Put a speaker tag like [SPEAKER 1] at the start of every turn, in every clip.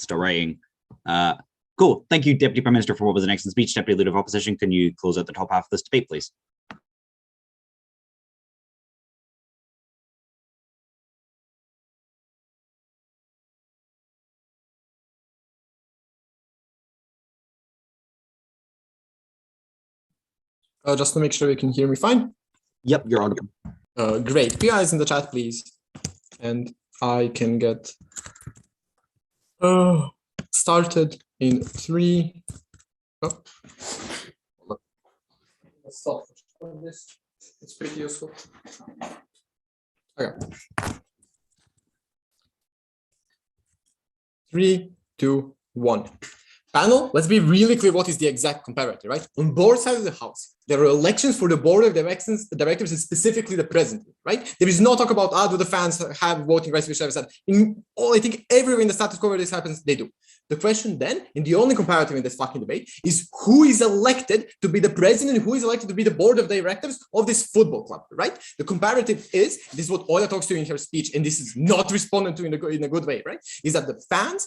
[SPEAKER 1] starting. Cool. Thank you, Deputy Prime Minister, for what was an excellent speech. Deputy Leader of Opposition, can you close out the top half of this debate, please?
[SPEAKER 2] Just to make sure you can hear me fine.
[SPEAKER 1] Yep, you're audible.
[SPEAKER 2] Great. PIs in the chat, please. And I can get started in 3. Oh. Let's stop this. It's pretty useful. Okay. 3, 2, 1. Panel, let's be really clear what is the exact comparator, right? On both sides of the house, there are elections for the board of directors and specifically the president, right? There is no talk about, do the fans have voting rights, which I've said. In all, I think everywhere in the status quo where this happens, they do. The question then, and the only comparative in this fucking debate, is who is elected to be the president and who is elected to be the board of directors of this football club, right? The comparative is, this is what Oya talks to in her speech, and this is not responded to in a good way, right? Is that the fans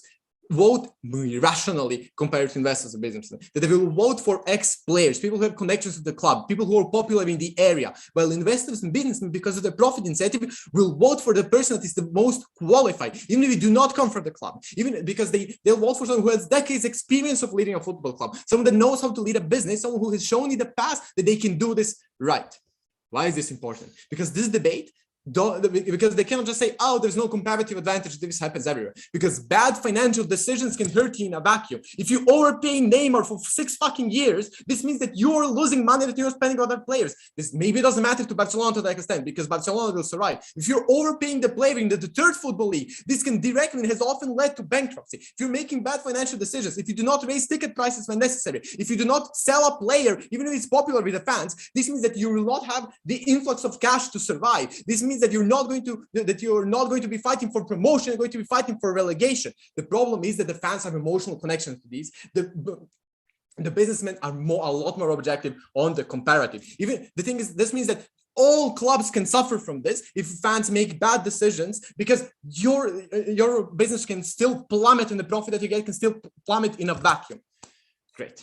[SPEAKER 2] vote rationally compared to investors and businesses, that they will vote for ex-players, people who have connections with the club, people who are popular in the area, while investors and businessmen, because of the profit incentive, will vote for the person that is the most qualified, even if they do not come from the club, even because they'll vote for someone who has decades experience of leading a football club, someone that knows how to lead a business, someone who has shown in the past that they can do this right. Why is this important? Because this debate, because they cannot just say, oh, there's no comparative advantage, this happens everywhere. Because bad financial decisions can hurt you in a vacuum. If you overpay Neymar for 6 fucking years, this means that you're losing money that you're spending on other players. This maybe doesn't matter to Barcelona to that extent, because Barcelona will survive. If you're overpaying the player in the third football league, this can directly and has often led to bankruptcy. If you're making bad financial decisions, if you do not raise ticket prices when necessary, if you do not sell a player, even if it's popular with the fans, this means that you will not have the influx of cash to survive. This means that you're not going to be fighting for promotion, you're going to be fighting for relegation. The problem is that the fans have emotional connections to these. The businessmen are a lot more objective on the comparative. Even the thing is, this means that all clubs can suffer from this if fans make bad decisions, because your business can still plummet and the profit that you get can still plummet in a vacuum. Great.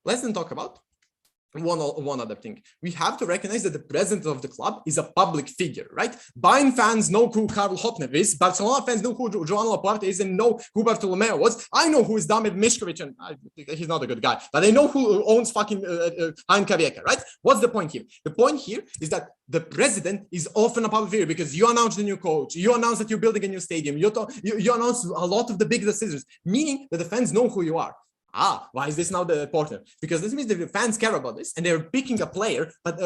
[SPEAKER 2] Let's then talk about one other thing. We have to recognize that the president of the club is a public figure, right? Bayern fans know who Karl Hopner is. Barcelona fans know who Joan Laporte is and know who Bartolomeo was. I know who is Damir Mišković, and he's not a good guy, but I know who owns fucking Handball, right? What's the point here? The point here is that the president is often a public figure because you announce the new coach, you announce that you're building a new stadium, you announce a lot of the big decisions, meaning that the fans know who you are. Why is this now the important? Because this means that the fans care about this and they're picking a player, but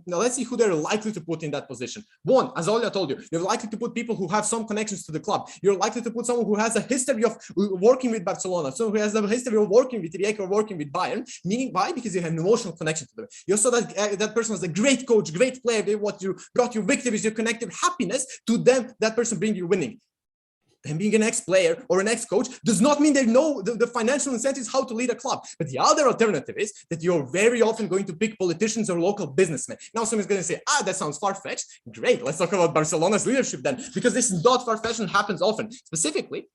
[SPEAKER 2] let's see who they're likely to put in that position. One, as Olya told you, you're likely to put people who have some connections to the club. You're likely to put someone who has a history of working with Barcelona, someone who has a history of working with Rijeka or working with Bayern. Meaning, why? Because you have an emotional connection to them. You saw that that person was a great coach, great player. They brought you victories, you connected happiness to them. That person bring you winning. And being an ex-player or an ex-coach does not mean they know the financial incentives how to lead a club. But the other alternative is that you're very often going to pick politicians or local businessmen. Now someone's going to say, that sounds far-fetched. Great, let's talk about Barcelona's leadership then, because this is not far-fetched and happens often. Specifically,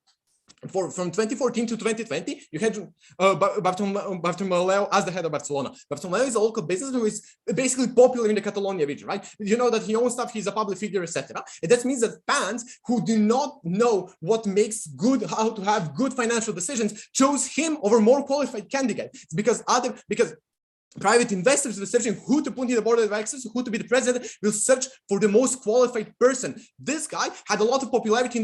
[SPEAKER 2] from 2014 to 2020, you had Bartomeu as the head of Barcelona. Bartomeu is a local business who is basically popular in the Catalonia region, right? You know that he owns stuff, he's a public figure, etc. And that means that fans who do not know what makes good, how to have good financial decisions, chose him over more qualified candidates. Because private investors were searching who to put in the board of directors, who to be the president, will search for the most qualified person. This guy had a lot of popularity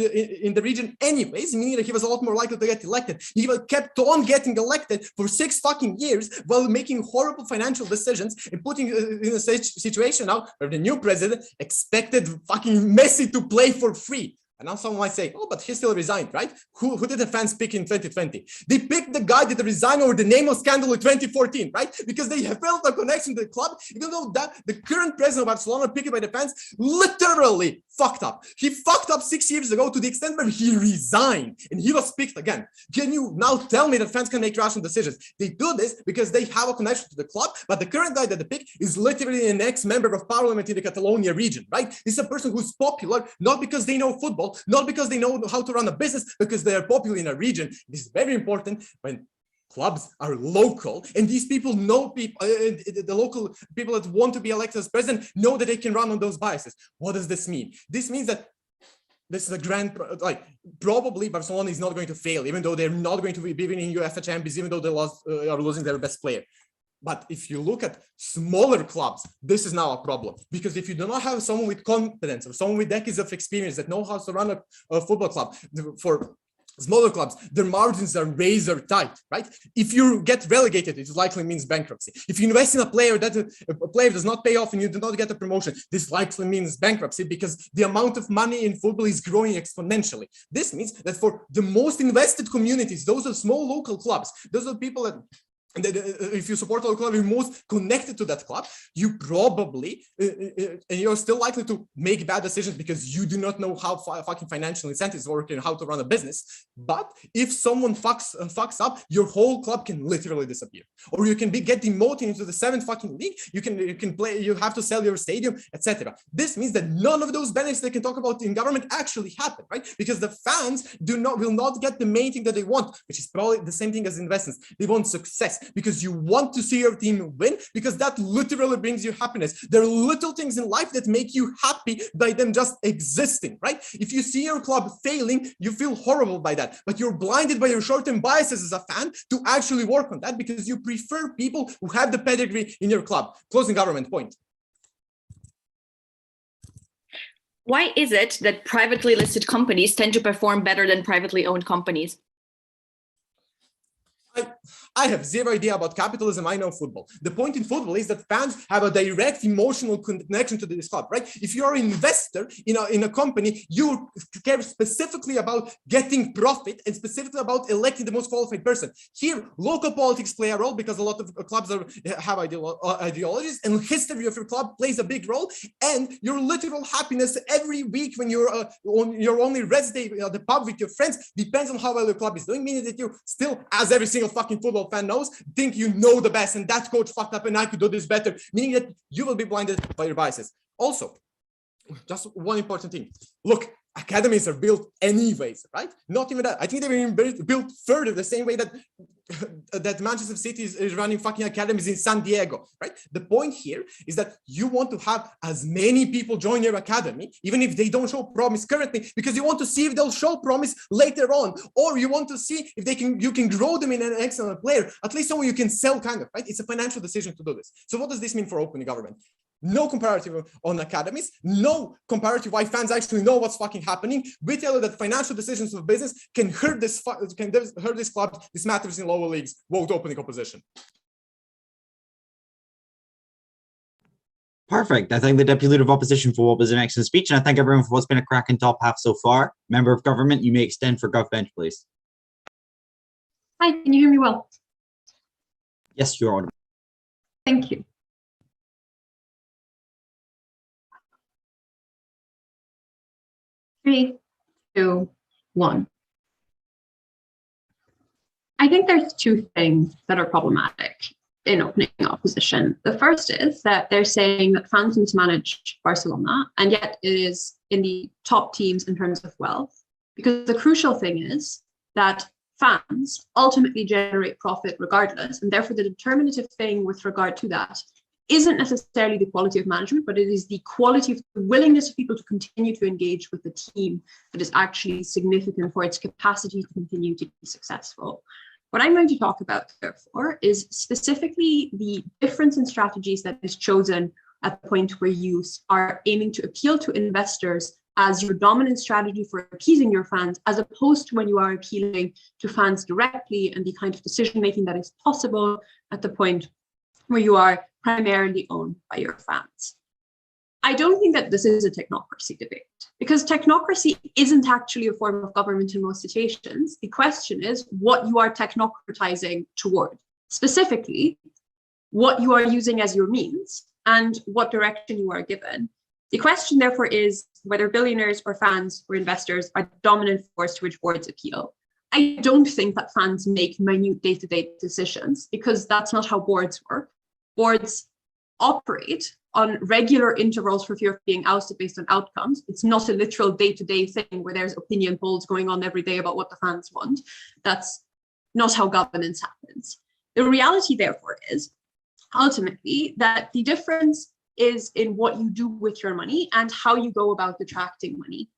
[SPEAKER 2] in the region anyways, meaning that he was a lot more likely to get elected. He kept on getting elected for 6 fucking years while making horrible financial decisions and putting in a situation now where the new president expected fucking Messi to play for free. And now someone might say, but he still resigned, right? Who did the fans pick in 2020? They picked the guy that resigned over the Neymar scandal in 2014, right? Because they have felt a connection to the club, even though that the current president of Barcelona, picked by the fans, literally fucked up. He fucked up 6 years ago to the extent where he resigned and he was picked again. Can you now tell me that fans can make rational decisions? They do this because they have a connection to the club, but the current guy that they pick is literally an ex-member of parliament in the Catalonia region, right? This is a person who's popular, not because they know football, football, not because they know how to run a business, because they are popular in a region. This is very important when clubs are local, and these people know people, the local people that want to be elected as president know that they can run on those biases. What does this mean? This means that this is a grand, probably Barcelona is not going to fail, even though they're not going to be winning UEFA Champions, even though they are losing their best player. But if you look at smaller clubs, this is now a problem, because if you do not have someone with competence or someone with decades of experience that know how to run a football club, for smaller clubs, their margins are razor tight, right? If you get relegated, it likely means bankruptcy. If you invest in a player that a player does not pay off and you do not get a promotion, this likely means bankruptcy, because the amount of money in football is growing exponentially. This means that for the most invested communities, those are small local clubs, those are people that if you support a club, you're most connected to that club, you probably, and you're still likely to make bad decisions because you do not know how fucking financial incentives work and how to run a business. But if someone fucks up, your whole club can literally disappear. Or you can get demoted into the 7th fucking league, you can play, you have to sell your stadium, etc. This means that none of those benefits they can talk about in government actually happen, right? Because the fans will not get the main thing that they want, which is probably the same thing as investments. They want success, because you want to see your team win, because that literally brings you happiness. There are little things in life that make you happy by them just existing, right? If you see your club failing, you feel horrible by that, but you're blinded by your short-term biases as a fan to actually work on that, because you prefer people who have the pedigree in your club. Closing government point.
[SPEAKER 3] Why is it that privately listed companies tend to perform better than privately owned companies?
[SPEAKER 2] I have zero idea about capitalism. I know football. The point in football is that fans have a direct emotional connection to this club, right? If you're an investor in a company, you care specifically about getting profit and specifically about electing the most qualified person. Here, local politics play a role, because a lot of clubs have ideologies, and history of your club plays a big role. And your literal happiness every week when you're on your only rest day at the pub with your friends depends on how well your club is doing, meaning that you still, as every single fucking football fan knows, think you know the best, and that coach fucked up and I could do this better, meaning that you will be blinded by your biases. Also, just one important thing. Look, academies are built anyways, right? Not even that. I think they've been built further, the same way that that Manchester City is running fucking academies in San Diego, right? The point here is that you want to have as many people join your academy, even if they don't show promise currently, because you want to see if they'll show promise later on, or you want to see if you can grow them in an excellent player, at least someone you can sell, kind of, right? It's a financial decision to do this. So what does this mean for open government? No comparative on academies, no comparative why fans actually know what's fucking happening. We tell you that financial decisions of business can hurt this club. This matters in lower leagues. Vote opening opposition.
[SPEAKER 1] Perfect. I thank the Deputy Leader of Opposition for what was an excellent speech, and I thank everyone for what's been a cracking top half so far. Member of Government, you may extend for Gov Bench, please.
[SPEAKER 4] Hi, can you hear me well?
[SPEAKER 1] Yes, you're audible.
[SPEAKER 4] Thank you. Three, two, one. I think there's two things that are problematic in opening opposition. The first is that they're saying that fans need to manage Barcelona, and yet it is in the top teams in terms of wealth, because the crucial thing is that fans ultimately generate profit regardless, and therefore the determinative thing with regard to that isn't necessarily the quality of management, but it is the quality of the willingness of people to continue to engage with the team that is actually significant for its capacity to continue to be successful. What I'm going to talk about, therefore, is specifically the difference in strategies that is chosen at the point where you are aiming to appeal to investors as your dominant strategy for appeasing your fans, as opposed to when you are appealing to fans directly and the kind of decision-making that is possible at the point where you are primarily owned by your fans. I don't think that this is a technocracy debate, because technocracy isn't actually a form of government in most situations. The question is what you are technocratizing toward, specifically what you are using as your means and what direction you are given. The question, therefore, is whether billionaires or fans or investors are the dominant force to which boards appeal. I don't think that fans make minute day-to-day decisions, because that's not how boards work. Boards operate on regular intervals for fear of being ousted based on outcomes. It's not a literal day-to-day thing where there's opinion polls going on every day about what the fans want. That's not how governance happens. The reality, therefore, is ultimately that the difference is in what you do with your money and how you go about attracting money.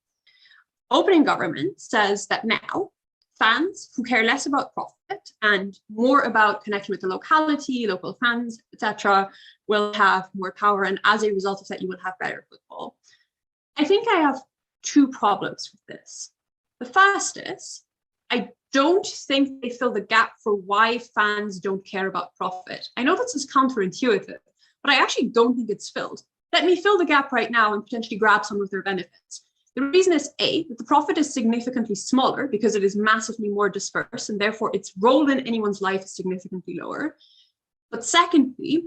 [SPEAKER 4] Opening government says that now fans who care less about profit and more about connecting with the locality, local fans, etc., will have more power, and as a result of that, you will have better football. I think I have two problems with this. The first is, I don't think they fill the gap for why fans don't care about profit. I know this is counterintuitive, but I actually don't think it's filled. Let me fill the gap right now and potentially grab some of their benefits. The reason is A, that the profit is significantly smaller because it is massively more dispersed, and therefore its role in anyone's life is significantly lower. But secondly,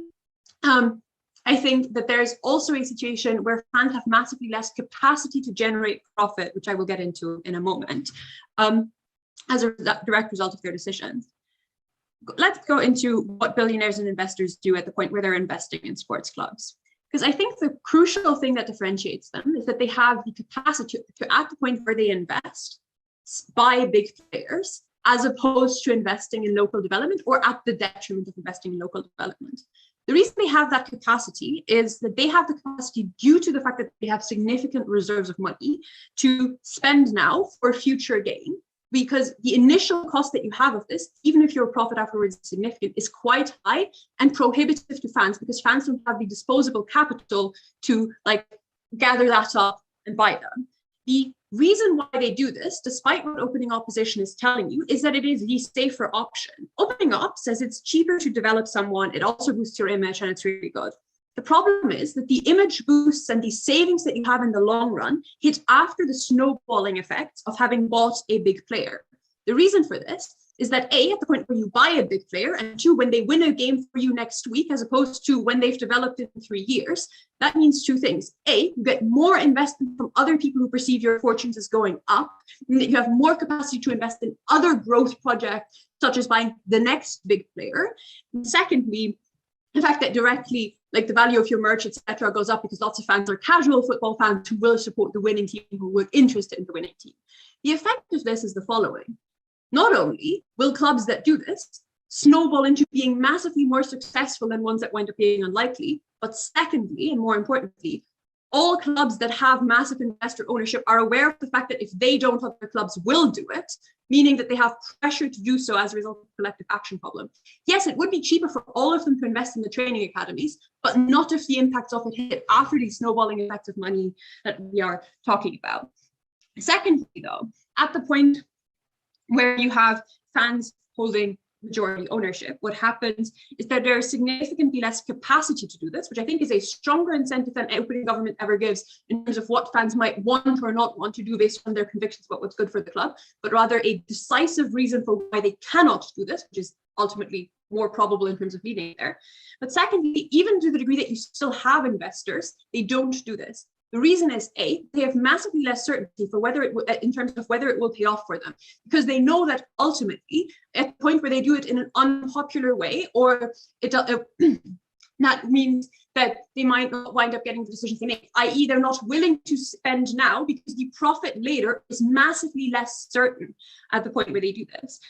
[SPEAKER 4] I think that there's also a situation where fans have massively less capacity to generate profit, which I will get into in a moment, as a direct result of their decisions. Let's go into what billionaires and investors do at the point where they're investing in sports clubs. Because I think the crucial thing that differentiates them is that they have the capacity to, at the point where they invest, buy big players, as opposed to investing in local development or at the detriment of investing in local development. The reason they have that capacity is that they have the capacity due to the fact that they have significant reserves of money to spend now for future gain, because the initial cost that you have of this, even if your profit afterwards is significant, is quite high and prohibitive to fans, because fans don't have the disposable capital to gather that up and buy them. The reason why they do this, despite what opening opposition is telling you, is that it is the safer option. Opening op says it's cheaper to develop someone, it also boosts your image, and it's really good. The problem is that the image boosts and the savings that you have in the long run hit after the snowballing effects of having bought a big player. The reason for this is that A, at the point where you buy a big player, and two, when they win a game for you next week, as opposed to when they've developed in 3 years, that means two things. A, you get more investment from other people who perceive your fortunes as going up, and that you have more capacity to invest in other growth projects, such as buying the next big player. And secondly, the fact that directly, the value of your merch, etc., goes up because lots of fans are casual football fans who will support the winning team, who were interested in the winning team. The effect of this is the following. Not only will clubs that do this snowball into being massively more successful than ones that wind up being unlikely, but secondly, and more importantly, all clubs that have massive investor ownership are aware of the fact that if they don't, other clubs will do it, meaning that they have pressure to do so as a result of the collective action problem. Yes, it would be cheaper for all of them to invest in the training academies, but not if the impacts of it hit after the snowballing effects of money that we are talking about. Secondly, though, at the point where you have fans holding majority ownership, what happens is that there is significantly less capacity to do this, which I think is a stronger incentive than opening government ever gives in terms of what fans might want or not want to do based on their convictions about what's good for the club, but rather a decisive reason for why they cannot do this, which is ultimately more probable in terms of leading there. But secondly, even to the degree that you still have investors, they don't do this. The reason is A, they have massively less certainty for whether it in terms of whether it will pay off for them, because they know that ultimately, at the point where they do it in an unpopular way, or that means that they might not wind up getting the decisions they make, i.e. they're not willing to spend now because the profit later is massively less certain at the point where they do this.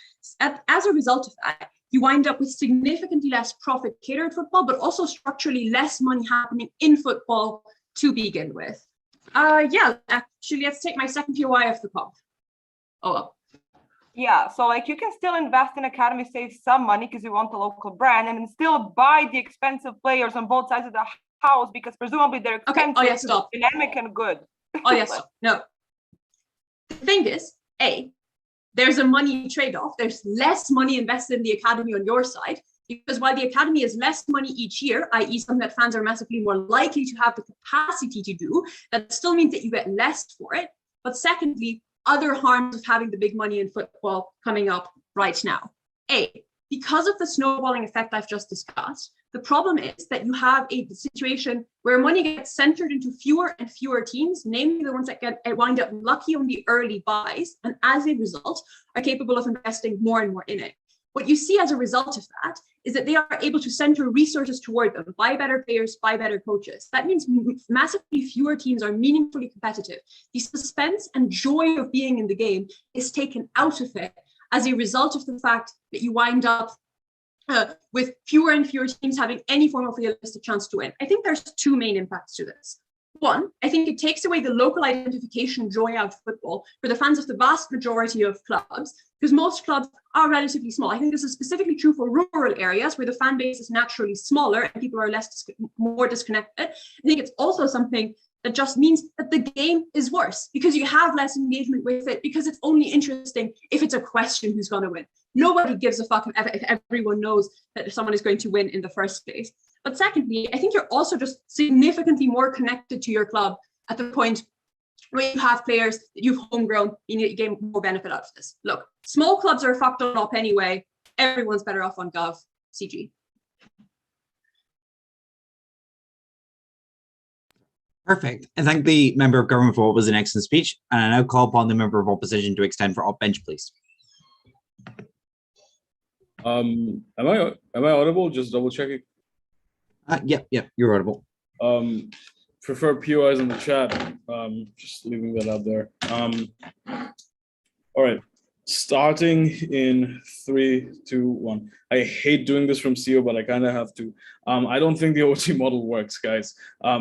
[SPEAKER 4] As a result of that, you wind up with significantly less profit catered football, but also structurally less money happening in football to begin with. Yeah, actually, let's take my second POI off the top. Oh, well.
[SPEAKER 5] Yeah, so you can still invest in academy, save some money because you want the local brand, and then still buy the expensive players on both sides of the house because presumably they're expensive,
[SPEAKER 4] okay. Oh, yeah, stop.
[SPEAKER 5] Dynamic and good.
[SPEAKER 4] Oh, yes, no. The thing is, A, there's a money trade-off. There's less money invested in the academy on your side, because while the academy is less money each year, i.e. something that fans are massively more likely to have the capacity to do, that still means that you get less for it. But secondly, other harms of having the big money in football coming up right now. A, because of the snowballing effect I've just discussed, the problem is that you have a situation where money gets centered into fewer and fewer teams, namely the ones that wind up lucky on the early buys, and as a result, are capable of investing more and more in it. what you see as a result of that is that they are able to center resources toward them, buy better players, buy better coaches. That means massively fewer teams are meaningfully competitive. The suspense and joy of being in the game is taken out of it as a result of the fact that you wind up with fewer and fewer teams having any form of realistic chance to win. I think there's two main impacts to this. One, I think it takes away the local identification joy out of football for the fans of the vast majority of clubs, because most clubs are relatively small. I think this is specifically true for rural areas where the fan base is naturally smaller and people are more disconnected. I think it's also something that just means that the game is worse because you have less engagement with it, because it's only interesting if it's a question who's going to win. Nobody gives a fuck if everyone knows that someone is going to win in the first place. But secondly, I think you're also just significantly more connected to your club at the point where you have players that you've homegrown, you gain more benefit out of this. Look, small clubs are fucked up anyway. Everyone's better off on Gov. CG.
[SPEAKER 1] Perfect. I thank the member of government for what was an excellent speech. And I now call upon the member of opposition to extend for up bench, please.
[SPEAKER 6] Am I audible? Just double checking.
[SPEAKER 1] Yep, you're audible.
[SPEAKER 6] Prefer POIs in the chat. Just leaving that out there. All right. Starting in 3, 2, 1. I hate doing this from CEO, but I kind of have to. I don't think the OT model works, guys,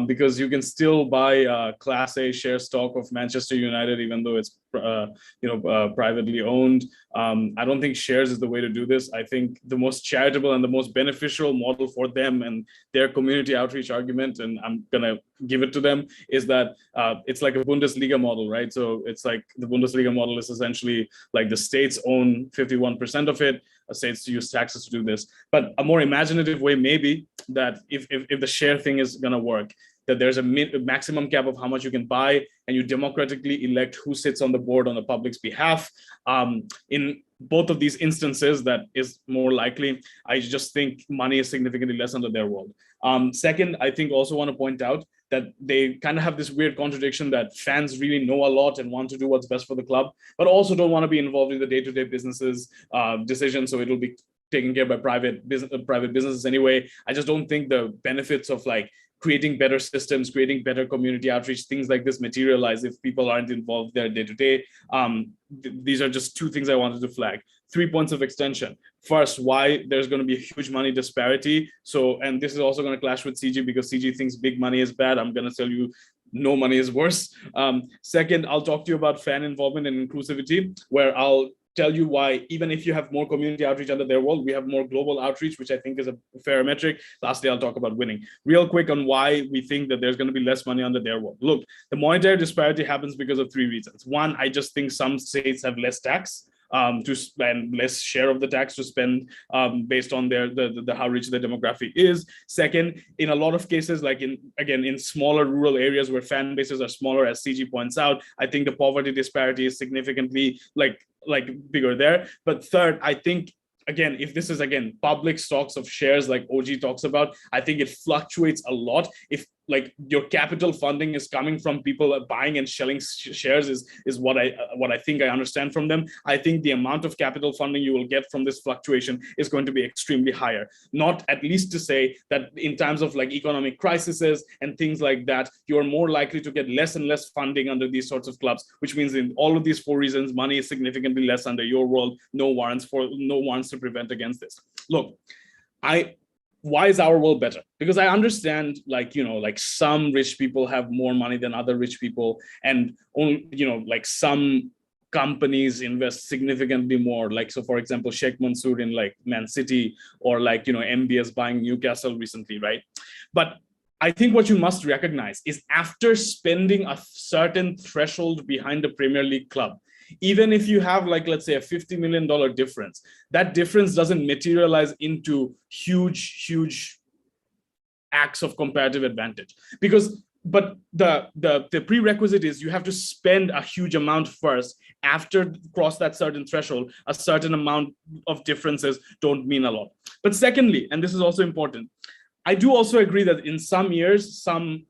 [SPEAKER 6] because you can still buy Class A share stock of Manchester United, even though it's privately owned. I don't think shares is the way to do this. I think the most charitable and the most beneficial model for them and their community outreach argument, and I'm gonna give it to them, is that it's like a Bundesliga model, right? So it's like the Bundesliga model is essentially like the states own 51% of it. States use taxes to do this, but a more imaginative way maybe that if the share thing is gonna work, that there's a maximum cap of how much you can buy, and you democratically elect who sits on the board on the public's behalf. In both of these instances, that is more likely. I just think money is significantly less under their world. Second, I think also want to point out that they kind of have this weird contradiction that fans really know a lot and want to do what's best for the club, but also don't want to be involved in the day-to-day businesses decisions. So it'll be taken care by private businesses anyway. I just don't think the benefits of like creating better systems, creating better community outreach, things like this materialize if people aren't involved there day to day. These are just two things I wanted to flag. 3 points of extension. First, why there's going to be a huge money disparity. So, and this is also going to clash with CG because CG thinks big money is bad. I'm going to tell you no money is worse. Second, I'll talk to you about fan involvement and inclusivity, where I'll tell you why, even if you have more community outreach under their world, we have more global outreach, which I think is a fair metric. Lastly, I'll talk about winning. Real quick on why we think that there's going to be less money under their world. Look, the monetary disparity happens because of 3 reasons. One, I just think some states have less tax to spend, less share of the tax to spend based on their how rich their demography is. Second, in a lot of cases, like in smaller rural areas where fan bases are smaller, as CG points out, I think the poverty disparity is significantly like bigger there. But third, I think, again, if this is public stocks of shares like OG talks about, I think it fluctuates a lot. If like your capital funding is coming from people buying and selling shares is what I think I understand from them. I think the amount of capital funding you will get from this fluctuation is going to be extremely higher. Not at least to say that in times of like economic crises and things like that, you're more likely to get less and less funding under these sorts of clubs, which means in all of these 4 reasons, money is significantly less under your world. No warrants to prevent against this. Look, why is our world better? Because I understand, like some rich people have more money than other rich people, and like some companies invest significantly more. Like, so for example, Sheikh Mansour in like Man City, or like, MBS buying Newcastle recently, right? But I think what you must recognize is after spending a certain threshold behind a Premier League club, even if you have like, let's say a $50 million difference, that difference doesn't materialize into huge acts of comparative advantage. But the prerequisite is you have to spend a huge amount first. After cross that certain threshold, a certain amount of differences don't mean a lot. But secondly, and this is also important, I do also agree that in some years, some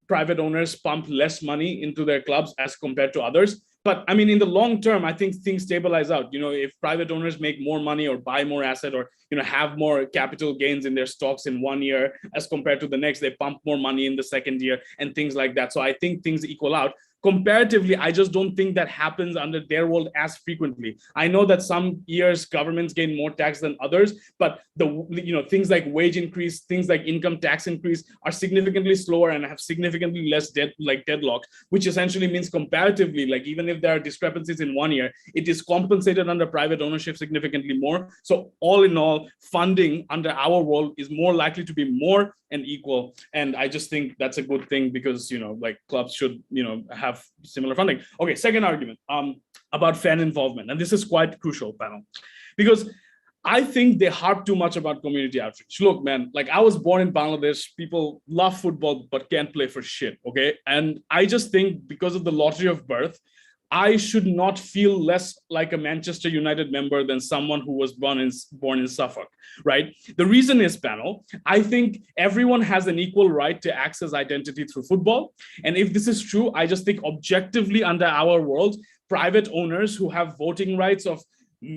[SPEAKER 6] private owners pump less money into their clubs as compared to others. But I mean, in the long term, I think things stabilize out. If private owners make more money or buy more asset or, have more capital gains in their stocks in 1 year as compared to the next, they pump more money in the second year and things like that. So I think things equal out. Comparatively, I just don't think that happens under their world as frequently. I know that some years governments gain more tax than others, but things like wage increase, things like income tax increase are significantly slower and have significantly less deadlock, which essentially means comparatively, like even if there are discrepancies in 1 year, it is compensated under private ownership significantly more. So all in all, funding under our world is more likely to be more and equal. And I just think that's a good thing because, clubs should, have similar funding. Okay, second argument about fan involvement. And this is quite crucial, panel, because I think they harp too much about community outreach. Look, man, I was born in Bangladesh. People love football, but can't play for shit, okay? And I just think because of the lottery of birth, I should not feel less like a Manchester United member than someone who was born in Suffolk, right? The reason is, panel, I think everyone has an equal right to access identity through football. And if this is true, I just think objectively under our world, private owners who have voting rights of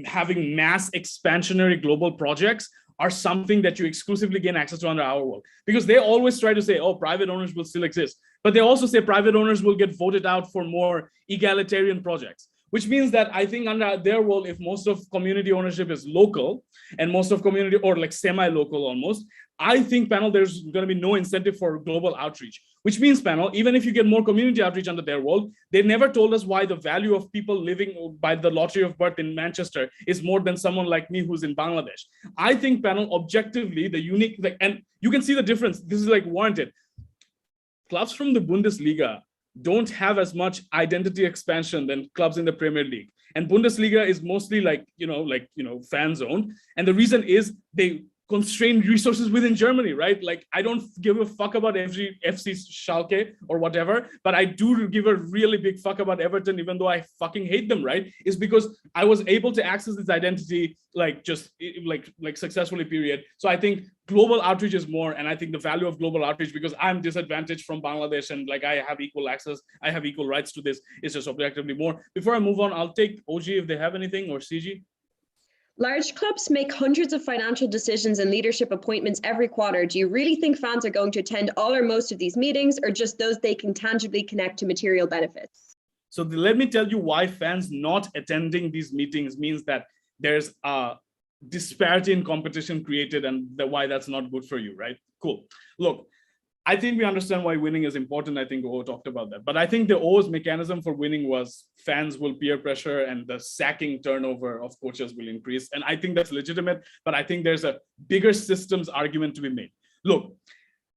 [SPEAKER 6] having mass expansionary global projects are something that you exclusively gain access to under our world. Because they always try to say, oh, private owners will still exist. But they also say private owners will get voted out for more egalitarian projects, which means that I think under their world, if most of community ownership is local and most of community or semi-local almost, I think, panel, there's going to be no incentive for global outreach, which means, panel, even if you get more community outreach under their world, they never told us why the value of people living by the lottery of birth in Manchester is more than someone like me who's in Bangladesh. I think, panel, objectively, the unique, and you can see the difference. This is warranted. Clubs from the Bundesliga don't have as much identity expansion than clubs in the Premier League. And Bundesliga is mostly fan zoned. And the reason is they constrained resources within Germany, right? I don't give a fuck about every FC Schalke or whatever, but I do give a really big fuck about Everton, even though I fucking hate them, right? Is because I was able to access this identity successfully, period. So I think global outreach is more, and I think the value of global outreach, because I'm disadvantaged from Bangladesh and I have equal access, I have equal rights to this, is just objectively more. Before I move on, I'll take OG if they have anything, or CG.
[SPEAKER 7] Large clubs make hundreds of financial decisions and leadership appointments every quarter. Do you really think fans are going to attend all or most of these meetings, or just those they can tangibly connect to material benefits?
[SPEAKER 6] So let me tell you why fans not attending these meetings means that there's a disparity in competition created and why that's not good for you, right? Cool. Look, I think we understand why winning is important. I think O talked about that. But I think the O's mechanism for winning was fans will peer pressure and the sacking turnover of coaches will increase. And I think that's legitimate, but I think there's a bigger systems argument to be made. Look,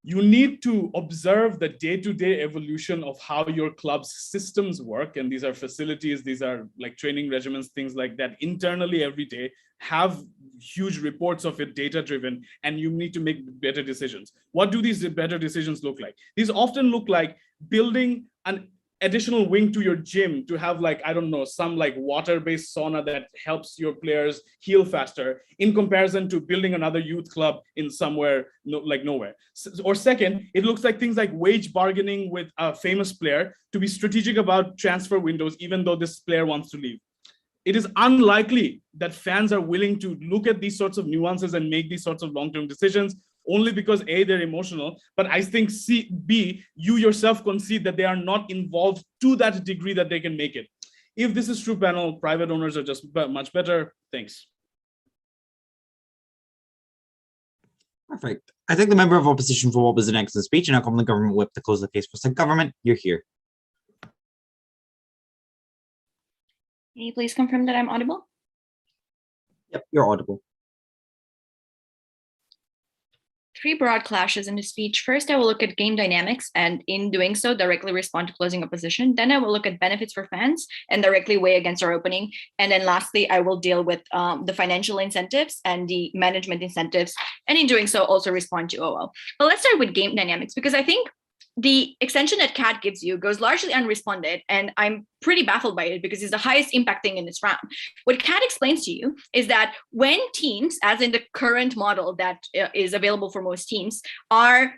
[SPEAKER 6] you need to observe the day-to-day evolution of how your club's systems work. And these are facilities, these are training regimens, things like that internally every day. Have huge reports of it, data-driven, and you need to make better decisions. What do these better decisions look like? These often look like building an additional wing to your gym to have some water-based sauna that helps your players heal faster in comparison to building another youth club in somewhere nowhere. Or second, it looks like things like wage bargaining with a famous player to be strategic about transfer windows, even though this player wants to leave. It is unlikely that fans are willing to look at these sorts of nuances and make these sorts of long-term decisions only because A, they're emotional, but I think B, you yourself concede that they are not involved to that degree that they can make it. If this is true, panel, private owners are just much better. Thanks.
[SPEAKER 1] Perfect. I thank the member of opposition for what was an excellent speech, and I call on the government whip to close the case for said government. You're here.
[SPEAKER 3] Can you please confirm that I'm audible?
[SPEAKER 1] Yep, you're audible.
[SPEAKER 3] 3 broad clashes in the speech. First, I will look at game dynamics, and in doing so, directly respond to closing opposition. Then I will look at benefits for fans and directly weigh against our opening. And then lastly, I will deal with the financial incentives and the management incentives. And in doing so, also respond to OO. But let's start with game dynamics, because I think the extension that Kat gives you goes largely unresponded, and I'm pretty baffled by it because it's the highest impact thing in this round. What Kat explains to you is that when teams, as in the current model that is available for most teams, are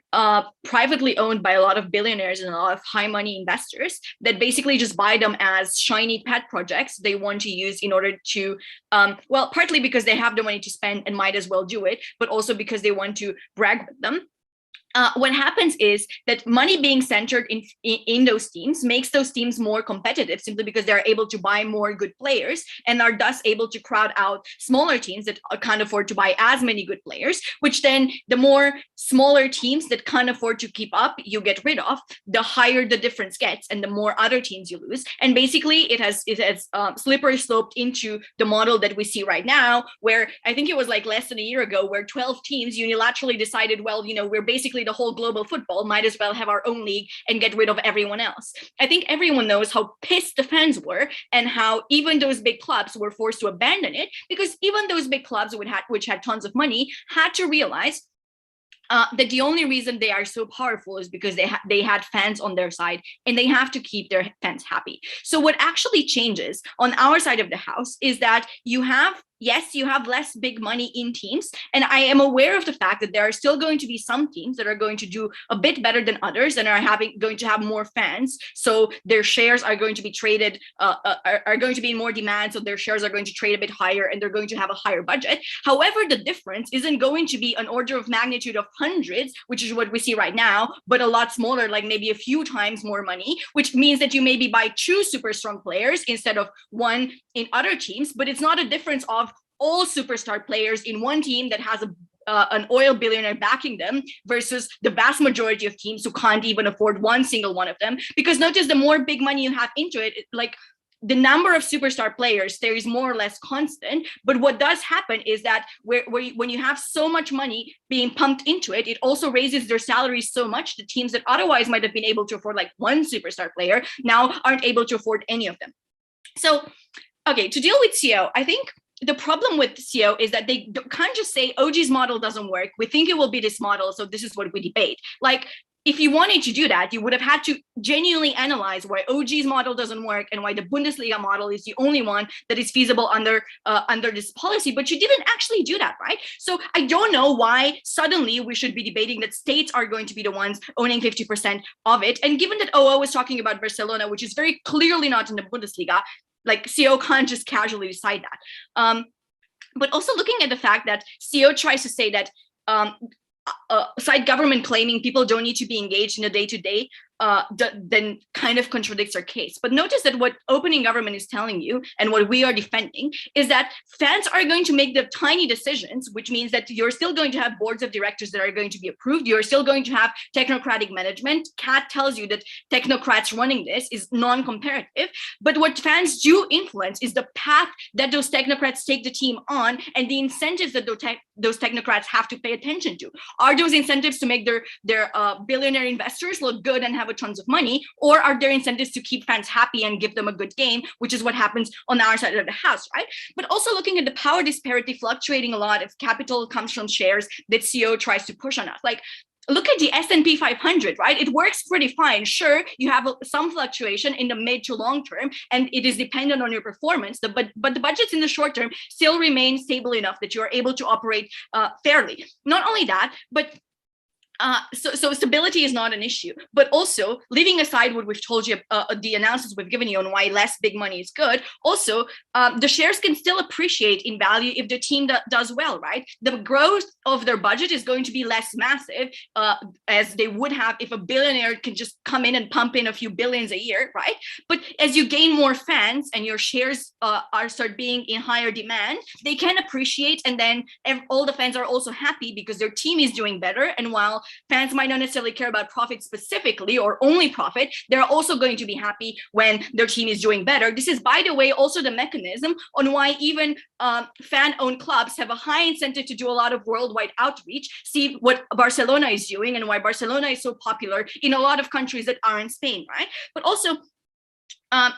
[SPEAKER 3] privately owned by a lot of billionaires and a lot of high money investors that basically just buy them as shiny pet projects they want to use in order to, well, partly because they have the money to spend and might as well do it, but also because they want to brag with them. What happens is that money being centered in those teams makes those teams more competitive simply because they're able to buy more good players and are thus able to crowd out smaller teams that can't afford to buy as many good players, which then the more smaller teams that can't afford to keep up you get rid of, the higher the difference gets and the more other teams you lose. And basically it has slippery sloped into the model that we see right now, where I think it was like less than a year ago where 12 teams unilaterally decided, well, you know, we're basically the whole global football, might as well have our own league and get rid of everyone else. I think everyone knows how pissed the fans were and how even those big clubs were forced to abandon it, because even those big clubs which had tons of money had to realize that the only reason they are so powerful is because they had fans on their side and they have to keep their fans happy. So what actually changes on our side of the house is that you have, yes, you have less big money in teams. And I am aware of the fact that there are still going to be some teams that are going to do a bit better than others and are going to have more fans. So their shares are going to be traded, are going to be in more demand. So their shares are going to trade a bit higher and they're going to have a higher budget. However, the difference isn't going to be an order of magnitude of hundreds, which is what we see right now, but a lot smaller, like maybe a few times more money, which means that you maybe buy 2 super strong players instead of 1 in other teams, but it's not a difference of all superstar players in one team that has an oil billionaire backing them versus the vast majority of teams who can't even afford one single one of them. Because notice, the more big money you have into it, like the number of superstar players there is more or less constant. But what does happen is that when you have so much money being pumped into it, it also raises their salaries so much the teams that otherwise might have been able to afford like 1 superstar player now aren't able to afford any of them. So, okay, to deal with CO, I think the problem with CO is that they can't just say OG's model doesn't work. We think it will be this model, so this is what we debate. Like, if you wanted to do that, you would have had to genuinely analyze why OG's model doesn't work and why the Bundesliga model is the only one that is feasible under this policy. But you didn't actually do that, right? So I don't know why suddenly we should be debating that states are going to be the ones owning 50% of it. And given that OO was talking about Barcelona, which is very clearly not in the Bundesliga, like CO can't just casually decide that. But also looking at the fact that CO tries to say that side government claiming people don't need to be engaged in the day-to-day then kind of contradicts our case. But notice that what opening government is telling you and what we are defending is that fans are going to make the tiny decisions, which means that you're still going to have boards of directors that are going to be approved. You're still going to have technocratic management. Kat tells you that technocrats running this is non-comparative. But what fans do influence is the path that those technocrats take the team on and the incentives that those technocrats have to pay attention to. Are those incentives to make their billionaire investors look good and have tons of money, or are there incentives to keep fans happy and give them a good game, which is what happens on our side of the house, right? But also looking at the power disparity fluctuating a lot if capital comes from shares that CO tries to push on us. Like, look at the S&P 500, right? It works pretty fine. Sure, you have some fluctuation in the mid to long term, and it is dependent on your performance, but the budgets in the short term still remain stable enough that you are able to operate fairly. Not only that, but so stability is not an issue, but also leaving aside what we've told you, the analysis we've given you on why less big money is good. Also, the shares can still appreciate in value if the team does well, right? The growth of their budget is going to be less massive as they would have if a billionaire can just come in and pump in a few billions a year, right? But as you gain more fans and your shares start being in higher demand, they can appreciate, and then all the fans are also happy because their team is doing better. And while fans might not necessarily care about profit specifically or only profit, they're also going to be happy when their team is doing better. This is, by the way, also the mechanism on why even fan-owned clubs have a high incentive to do a lot of worldwide outreach. See what Barcelona is doing and why Barcelona is so popular in a lot of countries that are in Spain, right? But also,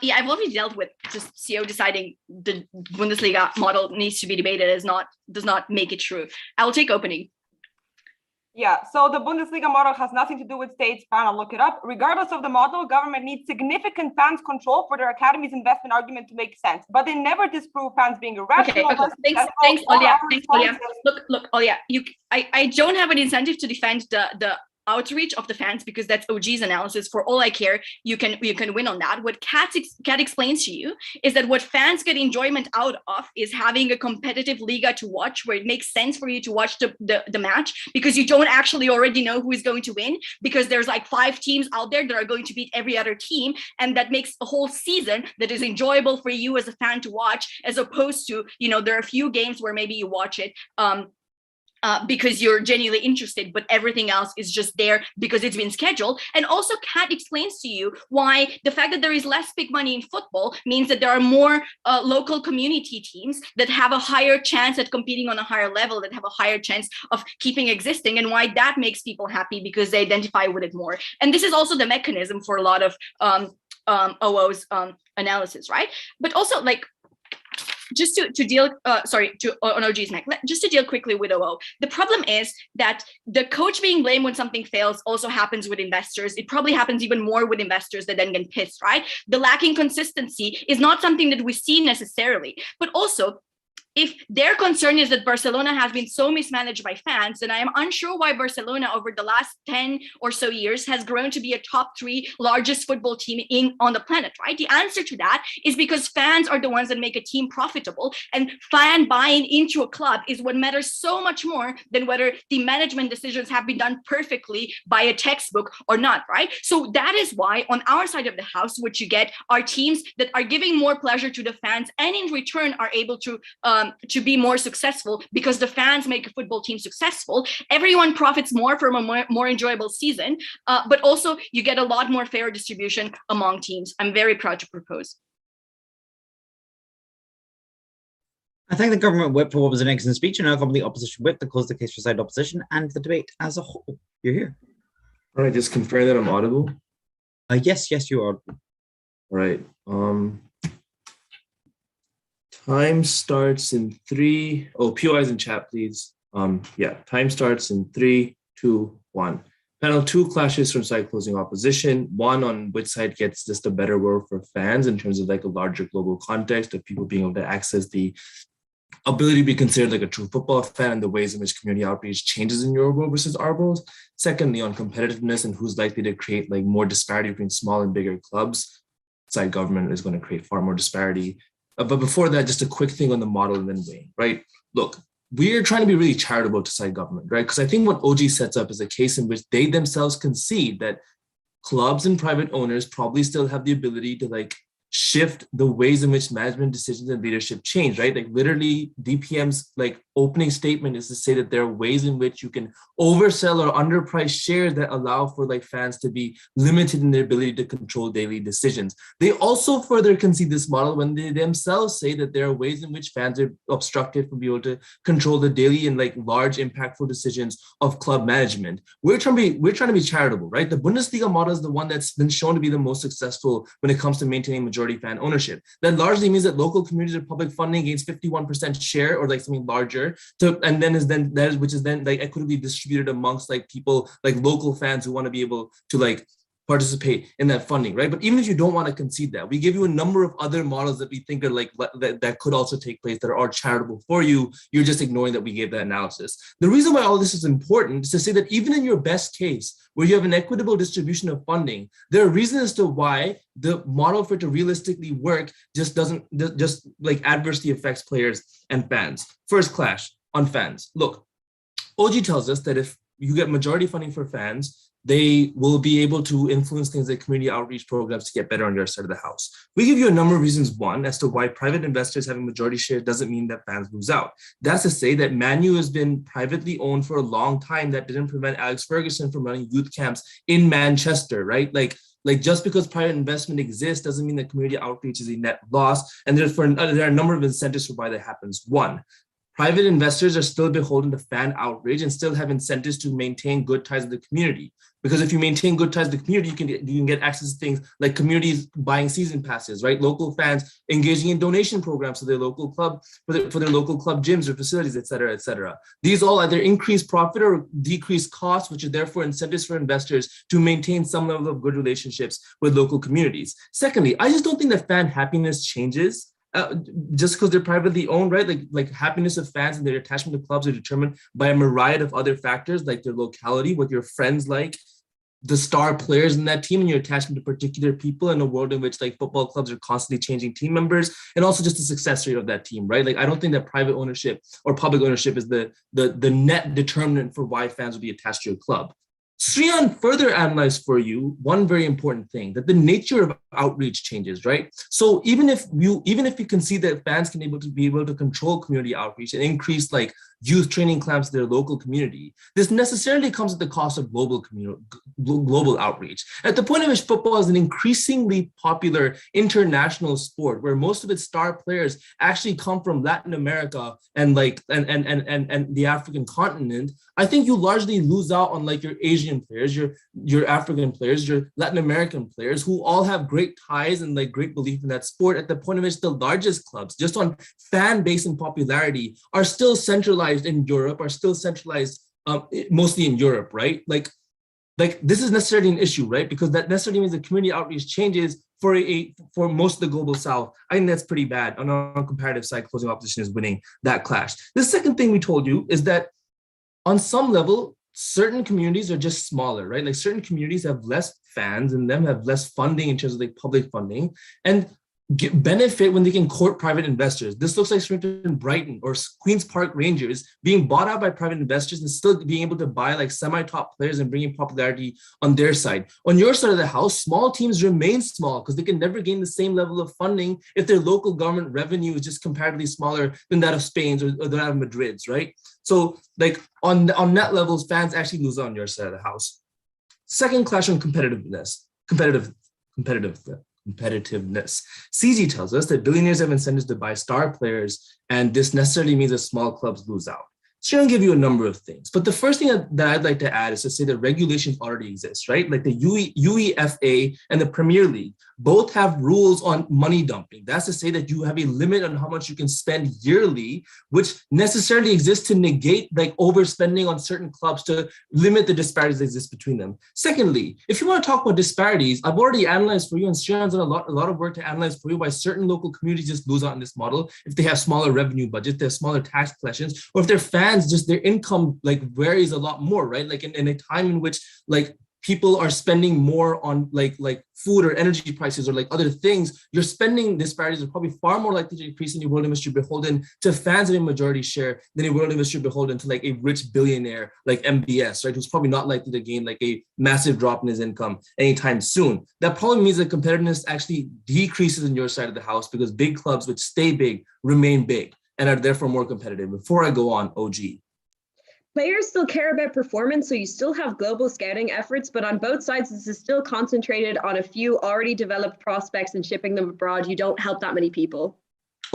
[SPEAKER 3] yeah, I've already dealt with just CO deciding the Bundesliga model needs to be debated does not make it true. I will take opening.
[SPEAKER 5] Yeah, so the Bundesliga model has nothing to do with states. Panel, look it up. Regardless of the model, government needs significant fans control for their academy's investment argument to make sense. But they never disprove fans being irrational.
[SPEAKER 3] Okay. Thanks, Olia. Look, Olia. I don't have an incentive to defend the outreach of the fans because that's OG's analysis. For all I care, you can win on that. What Kat explains to you is that what fans get enjoyment out of is having a competitive liga to watch, where it makes sense for you to watch the match because you don't actually already know who is going to win, because there's like 5 teams out there that are going to beat every other team, and that makes a whole season that is enjoyable for you as a fan to watch, as opposed to, there are a few games where maybe you watch it because you're genuinely interested, but everything else is just there because it's been scheduled. And also Kat explains to you why the fact that there is less big money in football means that there are more local community teams that have a higher chance at competing on a higher level, that have a higher chance of keeping existing, and why that makes people happy because they identify with it more. And this is also the mechanism for a lot of OO's analysis, right? But also, like, just to deal, on OG's neck, just to deal quickly with OO. The problem is that the coach being blamed when something fails also happens with investors. It probably happens even more with investors that then get pissed, right? The lacking consistency is not something that we see necessarily, but also, if their concern is that Barcelona has been so mismanaged by fans, then I am unsure why Barcelona over the last 10 or so years has grown to be a top 3 largest football team on the planet, right? The answer to that is because fans are the ones that make a team profitable, and fan buying into a club is what matters so much more than whether the management decisions have been done perfectly by a textbook or not, right? So that is why on our side of the house, what you get are teams that are giving more pleasure to the fans, and in return are able to be more successful because the fans make a football team successful. Everyone profits more from a more enjoyable season, but also you get a lot more fair distribution among teams. I'm very proud to propose.
[SPEAKER 1] I thank the government whip for what was an excellent speech, and I welcome the opposition whip to close the case for side opposition and the debate as a whole. You're here.
[SPEAKER 8] All right, just confirm that I'm audible.
[SPEAKER 1] Yes, you are.
[SPEAKER 8] All right. Time starts in 3. Oh, POIs in chat, please. Yeah, time starts in 3, 2, 1. Panel 2 clashes from side closing opposition. 1 on which side gets just a better world for fans in terms of like a larger global context of people being able to access the ability to be considered like a true football fan and the ways in which community outreach changes in your world versus our world. Secondly, on competitiveness and who's likely to create like more disparity between small and bigger clubs. Side government is going to create far more disparity. But before that, just a quick thing on the model and then Wayne, right? Look, we're trying to be really charitable to side government, right? Because I think what OG sets up is a case in which they themselves concede that clubs and private owners probably still have the ability to like shift the ways in which management decisions and leadership change, right? Like literally DPM's like opening statement is to say that there are ways in which you can oversell or underprice shares that allow for like fans to be limited in their ability to control daily decisions. They also further concede this model when they themselves say that there are ways in which fans are obstructed from being able to control the daily and like large impactful decisions of club management. We're trying to be charitable, right? The Bundesliga model is the one that's been shown to be the most successful when it comes to maintaining majority fan ownership. That largely means that local communities or public funding gains 51% share or like something larger, which is then like equitably distributed amongst like people like local fans who want to be able to like participate in that funding, right? But even if you don't want to concede that, we give you a number of other models that we think are like that could also take place that are charitable for you. You're just ignoring that we gave that analysis. The reason why all this is important is to say that even in your best case, where you have an equitable distribution of funding, there are reasons as to why the model for it to realistically work just doesn't just like adversely affects players and fans. First clash on fans. Look, OG tells us that if you get majority funding for fans, they will be able to influence things like community outreach programs to get better on your side of the house. We give you a number of reasons, one, as to why private investors having majority share doesn't mean that fans lose out. That's to say that Man U has been privately owned for a long time. That didn't prevent Alex Ferguson from running youth camps in Manchester, right? Like just because private investment exists doesn't mean that community outreach is a net loss. And there are a number of incentives for why that happens. One, private investors are still beholden to fan outrage and still have incentives to maintain good ties with the community. Because if you maintain good ties with the community, you can get access to things like communities buying season passes, right? Local fans engaging in donation programs to their local club, for their local club gyms or facilities, et cetera, et cetera. These all either increase profit or decrease costs, which are therefore incentives for investors to maintain some level of good relationships with local communities. Secondly, I just don't think that fan happiness changes just because they're privately owned, right? Like happiness of fans and their attachment to clubs are determined by a myriad of other factors, like their locality, what your friends like, the star players in that team, and your attachment to particular people in a world in which like football clubs are constantly changing team members, and also just the success rate of that team, right? Like I don't think that private ownership or public ownership is the net determinant for why fans will be attached to your club. Sriyan further analyzed for you one very important thing, that the nature of outreach changes, right? So even if you can see that fans can be able to control community outreach and increase like youth training camps to their local community, this necessarily comes at the cost of global outreach. At the point at which football is an increasingly popular international sport, where most of its star players actually come from Latin America and the African continent, I think you largely lose out on like your Asian players, your African players, your Latin American players, who all have great ties and like great belief in that sport, at the point at which the largest clubs, just on fan base and popularity, are still centralized in Europe, are still centralized mostly in Europe, right? Like this is necessarily an issue, right? Because that necessarily means the community outreach changes for most of the global South. I think that's pretty bad. On a comparative side, closing opposition is winning that clash. The second thing we told you is that on some level, certain communities are just smaller, right? Like certain communities have less fans and them have less funding in terms of like public funding, and benefit when they can court private investors. This looks like Swinton Brighton or Queen's Park Rangers being bought out by private investors and still being able to buy like semi-top players and bringing popularity on their side. On your side of the house, small teams remain small because they can never gain the same level of funding if their local government revenue is just comparatively smaller than that of Spain's or that of Madrid's, right? So like on net levels, fans actually lose on your side of the house. Second clash on competitiveness. CG tells us that billionaires have incentives to buy star players, and this necessarily means that small clubs lose out. So I'm going to give you a number of things, but the first thing that I'd like to add is to say that regulations already exist, right? Like the UEFA and the Premier League both have rules on money dumping. That's to say that you have a limit on how much you can spend yearly, which necessarily exists to negate like overspending on certain clubs to limit the disparities that exist between them. Secondly, if you want to talk about disparities, I've already analyzed for you, and Sriyan's done a lot of work to analyze for you why certain local communities just lose out in this model if they have smaller revenue budgets, they have smaller tax collections, or if their fans, just their income like varies a lot more, right? Like in a time in which like people are spending more on like food or energy prices or like other things, your spending disparities are probably far more likely to increase in a world in which you're beholden to fans of a majority share than a world in which you're beholden to like a rich billionaire like MBS, right? Who's probably not likely to gain like a massive drop in his income anytime soon. That probably means that competitiveness actually decreases in your side of the house because big clubs which stay big remain big and are therefore more competitive. Before I go on, OG.
[SPEAKER 7] Players still care about performance, so you still have global scouting efforts, but on both sides, this is still concentrated on a few already developed prospects and shipping them abroad. You don't help that many people.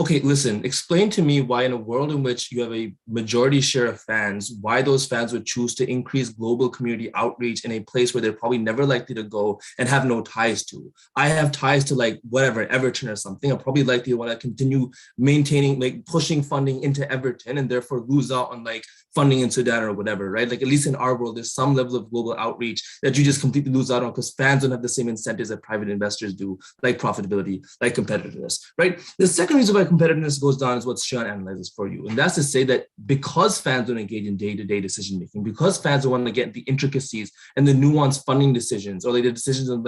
[SPEAKER 8] Okay, listen, explain to me why in a world in which you have a majority share of fans, why those fans would choose to increase global community outreach in a place where they're probably never likely to go and have no ties to. I have ties to like whatever, Everton or something. I'm probably likely to want to continue maintaining, like pushing funding into Everton and therefore lose out on like funding in Sudan or whatever, right? Like at least in our world, there's some level of global outreach that you just completely lose out on because fans don't have the same incentives that private investors do, like profitability, like competitiveness, right? The second reason why competitiveness goes down is what Sriyan analyzes for you. And that's to say that because fans don't engage in day-to-day decision-making, because fans don't want to get the intricacies and the nuanced funding decisions or like the decisions on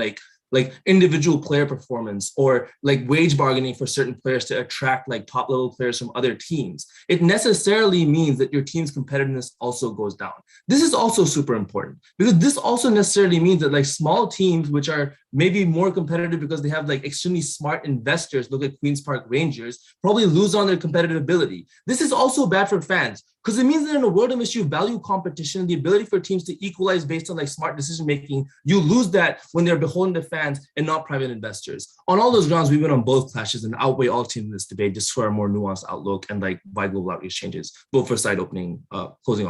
[SPEAKER 8] like individual player performance or like wage bargaining for certain players to attract like top level players from other teams, it necessarily means that your team's competitiveness also goes down. This is also super important because this also necessarily means that like small teams, which are maybe more competitive because they have like extremely smart investors, look at Queen's Park Rangers, probably lose on their competitive ability. This is also bad for fans. Because it means that in a world in which you value competition, the ability for teams to equalize based on like smart decision making, you lose that when they're beholden to fans and not private investors. On all those grounds, we win on both clashes and outweigh all teams in this debate just for a more nuanced outlook and like why global outreach changes. Vote for side opening, closing.